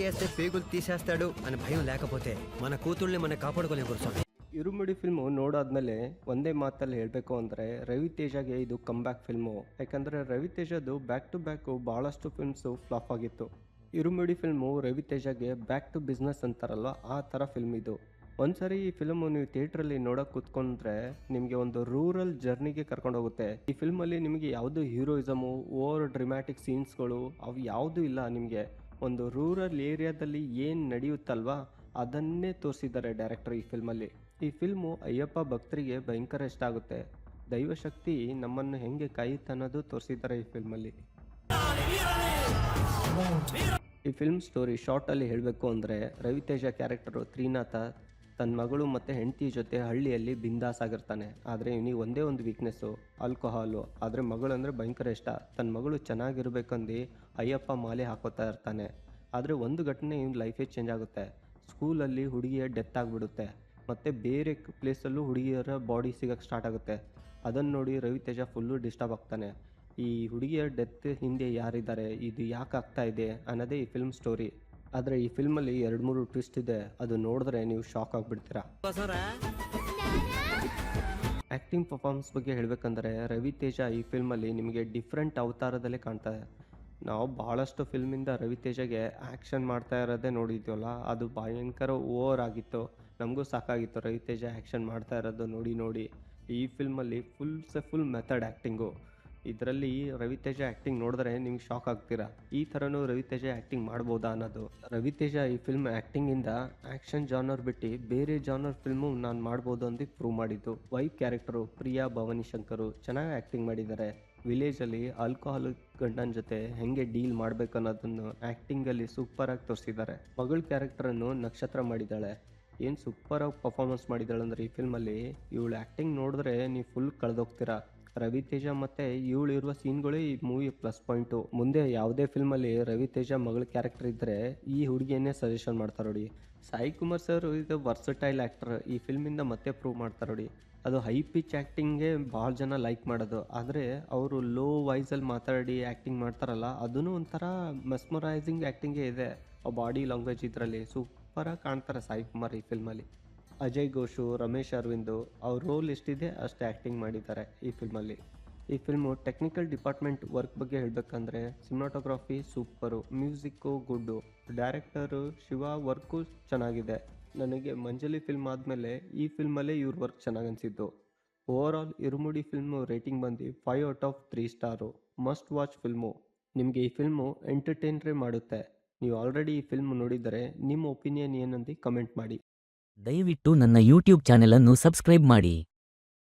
వేస్తే పేగులు తీసేస్తాడు అని భయం లేకపోతే మన కూతుళ్ళని మన కాపాడుకోలేము గురుస్వామి. ಇರುಮುಡಿ ಫಿಲ್ಮು ನೋಡಾದ್ಮೇಲೆ ಒಂದೇ ಮಾತಲ್ಲಿ ಹೇಳಬೇಕು ಅಂದರೆ ರವಿತೇಜಗೆ ಇದು ಕಮ್ಬ್ಯಾಕ್ ಫಿಲ್ಮು. ಯಾಕಂದರೆ ರವಿತೇಜದು ಬ್ಯಾಕ್ ಟು ಬ್ಯಾಕು ಭಾಳಷ್ಟು ಫಿಲ್ಮ್ಸು ಫ್ಲಾಪ್ ಆಗಿತ್ತು. ಇರುಮುಡಿ ಫಿಲ್ಮು ರವಿತೇಜಗೆ ಬ್ಯಾಕ್ ಟು ಬಿಸ್ನೆಸ್ ಅಂತಾರಲ್ವ, ಆ ಥರ ಫಿಲ್ಮ್ ಇದು. ಒಂದ್ಸರಿ ಈ ಫಿಲ್ಮು ನೀವು ಥಿಯೇಟ್ರಲ್ಲಿ ನೋಡೋಕೆ ಕೂತ್ಕೊಂಡ್ರೆ ನಿಮಗೆ ಒಂದು ರೂರಲ್ ಜರ್ನಿಗೆ ಕರ್ಕೊಂಡು ಹೋಗುತ್ತೆ. ಈ ಫಿಲ್ಮಲ್ಲಿ ನಿಮಗೆ ಯಾವುದು ಹೀರೋಯಿಸಮು, ಓವರ್ ಡ್ರಮ್ಯಾಟಿಕ್ ಸೀನ್ಸ್ಗಳು ಅವು ಯಾವುದೂ ಇಲ್ಲ. ನಿಮಗೆ ಒಂದು ರೂರಲ್ ಏರಿಯಾದಲ್ಲಿ ಏನು ನಡೆಯುತ್ತಲ್ವಾ ಅದನ್ನೇ ತೋರಿಸಿದ್ದಾರೆ ಡೈರೆಕ್ಟರ್ ಈ ಫಿಲ್ಮಲ್ಲಿ. ಈ ಫಿಲ್ಮು ಅಯ್ಯಪ್ಪ ಭಕ್ತರಿಗೆ ಭಯಂಕರ ಇಷ್ಟ ಆಗುತ್ತೆ. ದೈವಶಕ್ತಿ ನಮ್ಮನ್ನು ಹೆಂಗೆ ಕಾಯುತ್ತೆ ಅನ್ನೋದು ತೋರಿಸಿದ್ದಾರೆ ಈ ಫಿಲ್ಮಲ್ಲಿ. ಈ ಫಿಲ್ಮ್ ಸ್ಟೋರಿ ಶಾರ್ಟಲ್ಲಿ ಹೇಳಬೇಕು ಅಂದರೆ ರವಿತೇಜ ಕ್ಯಾರೆಕ್ಟರು ತ್ರಿನಾಥ ತನ್ನ ಮಗಳು ಮತ್ತು ಹೆಂಡತಿ ಜೊತೆ ಹಳ್ಳಿಯಲ್ಲಿ ಬಿಂದಾಸ್ ಆಗಿರ್ತಾನೆ. ಆದರೆ ಇವನಿಗೆ ಒಂದೇ ಒಂದು ವೀಕ್ನೆಸ್ಸು, ಆಲ್ಕೋಹಾಲು. ಆದರೆ ಮಗಳು ಅಂದರೆ ಭಯಂಕರ ಇಷ್ಟ. ತನ್ನ ಮಗಳು ಚೆನ್ನಾಗಿರ್ಬೇಕಂದು ಅಯ್ಯಪ್ಪ ಮಾಲೆ ಹಾಕೋತಾ ಇರ್ತಾನೆ. ಆದರೆ ಒಂದು ಘಟನೆ ಇವನ ಲೈಫೇ ಚೇಂಜ್ ಆಗುತ್ತೆ. ಸ್ಕೂಲಲ್ಲಿ ಹುಡುಗಿಯ ಡೆತ್ ಆಗಿಬಿಡುತ್ತೆ ಮತ್ತು ಬೇರೆ ಪ್ಲೇಸಲ್ಲೂ ಹುಡುಗಿಯರ ಬಾಡಿ ಸಿಗೋಕ್ಕೆ ಸ್ಟಾರ್ಟ್ ಆಗುತ್ತೆ. ಅದನ್ನು ನೋಡಿ ರವಿತೇಜ ಫುಲ್ಲು ಡಿಸ್ಟರ್ಬ್ ಆಗ್ತಾನೆ. ಈ ಹುಡುಗಿಯ ಡೆತ್ ಹಿಂದೆ ಯಾರಿದ್ದಾರೆ, ಇದು ಯಾಕೆ ಆಗ್ತಾ ಇದೆ ಅನ್ನೋದೇ ಈ ಫಿಲ್ಮ್ ಸ್ಟೋರಿ. ಆದರೆ ಈ ಫಿಲ್ಮಲ್ಲಿ 2-3 ಟ್ವಿಸ್ಟ್ ಇದೆ, ಅದು ನೋಡಿದ್ರೆ ನೀವು ಶಾಕ್ ಆಗಿಬಿಡ್ತೀರಾ. ಆ್ಯಕ್ಟಿಂಗ್ ಪರ್ಫಾರ್ಮೆನ್ಸ್ ಬಗ್ಗೆ ಹೇಳಬೇಕಂದ್ರೆ ರವಿತೇಜ ಈ ಫಿಲ್ಮಲ್ಲಿ ನಿಮಗೆ ಡಿಫ್ರೆಂಟ್ ಅವತಾರದಲ್ಲೇ ಕಾಣ್ತಾರೆ. ನಾವು ಭಾಳಷ್ಟು ಫಿಲ್ಮಿಂದ ರವಿತೇಜಗೆ ಆ್ಯಕ್ಷನ್ ಮಾಡ್ತಾ ಇರೋದೇ ನೋಡಿದ್ದೀವಲ್ಲ, ಅದು ಭಯಂಕರ ಓವರ್ ಆಗಿತ್ತು. ನಮಗೂ ಸಾಕಾಗಿತ್ತು ರವಿತೇಜ ಆ್ಯಕ್ಷನ್ ಮಾಡ್ತಾ ಇರೋದು ನೋಡಿ. ಈ ಫಿಲ್ಮಲ್ಲಿ ಫುಲ್ ಮೆಥಡ್ ಆ್ಯಕ್ಟಿಂಗು. ಇದರಲ್ಲಿ ರವಿತೇಜ ಆ್ಯಕ್ಟಿಂಗ್ ನೋಡಿದ್ರೆ ನಿಮ್ಗೆ ಶಾಕ್ ಆಗ್ತೀರಾ. ಈ ಥರನೂ ರವಿತೇಜ ಆ್ಯಕ್ಟಿಂಗ್ ಮಾಡ್ಬೋದಾ ಅನ್ನೋದು. ರವಿತೇಜ ಈ ಫಿಲ್ಮ್ ಆ್ಯಕ್ಟಿಂಗಿಂದ ಆ್ಯಕ್ಷನ್ ಜಾನರ್ ಬಿಟ್ಟು ಬೇರೆ ಜಾನರ್ ಫಿಲ್ಮು ನಾನು ಮಾಡ್ಬೋದು ಅಂತ ಪ್ರೂವ್ ಮಾಡಿದ್ದು. ವೈಫ್ ಕ್ಯಾರೆಕ್ಟರು ಪ್ರಿಯಾ ಭವಾನಿ ಶಂಕರು ಚೆನ್ನಾಗಿ ಆ್ಯಕ್ಟಿಂಗ್ ಮಾಡಿದ್ದಾರೆ. ವಿಲೇಜಲ್ಲಿ ಆಲ್ಕೋಹಾಲಿಕ್ ಗಂಡನ ಜೊತೆ ಹೆಂಗೆ ಡೀಲ್ ಮಾಡಬೇಕು ಅನ್ನೋದನ್ನು ಆ್ಯಕ್ಟಿಂಗಲ್ಲಿ ಸೂಪರಾಗಿ ತೋರಿಸಿದ್ದಾರೆ. ಮಗಳ ಕ್ಯಾರೆಕ್ಟರನ್ನು ನಕ್ಷತ್ರ ಮಾಡಿದ್ದಾಳೆ. ಏನು ಸೂಪರಾಗಿ ಪರ್ಫಾರ್ಮೆನ್ಸ್ ಮಾಡಿದ್ದಾಳೆ ಅಂದರೆ ಈ ಫಿಲ್ಮಲ್ಲಿ ಇವಳು ಆ್ಯಕ್ಟಿಂಗ್ ನೋಡಿದ್ರೆ ನೀವು ಫುಲ್ ಕಳೆದೋಗ್ತೀರಾ. ರವಿತೇಜ ಮತ್ತು ಇವಳು ಇರುವ ಸೀನ್ಗಳೇ ಈ ಮೂವಿ ಪ್ಲಸ್ ಪಾಯಿಂಟು. ಮುಂದೆ ಯಾವುದೇ ಫಿಲ್ಮಲ್ಲಿ ರವಿತೇಜ ಮಗಳ ಕ್ಯಾರೆಕ್ಟರ್ ಇದ್ದರೆ ಈ ಹುಡುಗಿಯನ್ನೇ ಸಜೆಷನ್ ಮಾಡ್ತಾರೆ ನೋಡಿ. ಸಾಯಿ ಕುಮಾರ್ ಸರ್ ಇದು ವರ್ಸಟೈಲ್ ಆ್ಯಕ್ಟರ್. ಈ ಫಿಲ್ಮಿಂದ ಮತ್ತೆ ಪ್ರೂವ್ ಮಾಡ್ತಾರೆ ನೋಡಿ. ಅದು ಹೈ ಪಿಚ್ ಆ್ಯಕ್ಟಿಂಗ್ಗೆ ಭಾಳ ಜನ ಲೈಕ್ ಮಾಡೋದು. ಆದರೆ ಅವರು ಲೋ ವಾಯ್ಸಲ್ಲಿ ಮಾತಾಡಿ ಆ್ಯಕ್ಟಿಂಗ್ ಮಾಡ್ತಾರಲ್ಲ, ಅದೂ ಒಂಥರ ಮೆಸ್ಮರೈಸಿಂಗ್ ಆ್ಯಕ್ಟಿಂಗೇ ಇದೆ. ಆ ಬಾಡಿ ಲ್ಯಾಂಗ್ವೇಜ್ ಇದರಲ್ಲಿ ಸೂಪರಾಗಿ ಕಾಣ್ತಾರೆ ಸಾಯಿ ಕುಮಾರ್ ಈ ಫಿಲ್ಮಲ್ಲಿ. ಅಜಯ್ ಘೋಷು, ರಮೇಶ್ ಅರವಿಂದು ಅವ್ರ ರೋಲ್ ಎಷ್ಟಿದೆ ಅಷ್ಟು ಆ್ಯಕ್ಟಿಂಗ್ ಮಾಡಿದ್ದಾರೆ ಈ ಫಿಲ್ಮಲ್ಲಿ. ಈ ಫಿಲ್ಮು ಟೆಕ್ನಿಕಲ್ ಡಿಪಾರ್ಟ್ಮೆಂಟ್ ವರ್ಕ್ ಬಗ್ಗೆ ಹೇಳಬೇಕಂದ್ರೆ ಸಿನಿಮಾಟೋಗ್ರಫಿ ಸೂಪರು, ಮ್ಯೂಸಿಕ್ಕು ಗುಡ್ಡು, ಡೈರೆಕ್ಟರು ಶಿವ ವರ್ಕು ಚೆನ್ನಾಗಿದೆ. ನನಗೆ ಮಂಜಲಿ ಫಿಲ್ಮ್ ಆದಮೇಲೆ ಈ ಫಿಲ್ಮಲ್ಲೇ ಇವ್ರ ವರ್ಕ್ ಚೆನ್ನಾಗಿ ಅನಿಸಿದ್ದು. ಓವರಾಲ್ ಇರುಮುಡಿ ಫಿಲ್ಮು ರೇಟಿಂಗ್ ಬಂದು 5/3 ಸ್ಟಾರು. Must watch film. ನಿಮಗೆ ಈ ಫಿಲ್ಮು ಎಂಟರ್ಟೈನ್ರೇ ಮಾಡುತ್ತೆ. ನೀವು ಆಲ್ರೆಡಿ ಈ ಫಿಲ್ಮ್ ನೋಡಿದರೆ ನಿಮ್ಮ ಒಪಿನಿಯನ್ ಏನಂತ ಕಮೆಂಟ್ ಮಾಡಿ. ದಯವಿಟ್ಟು ನನ್ನ ಯೂಟ್ಯೂಬ್ ಚಾನೆಲ್ ಅನ್ನು ಸಬ್ಸ್ಕ್ರೈಬ್ ಮಾಡಿ.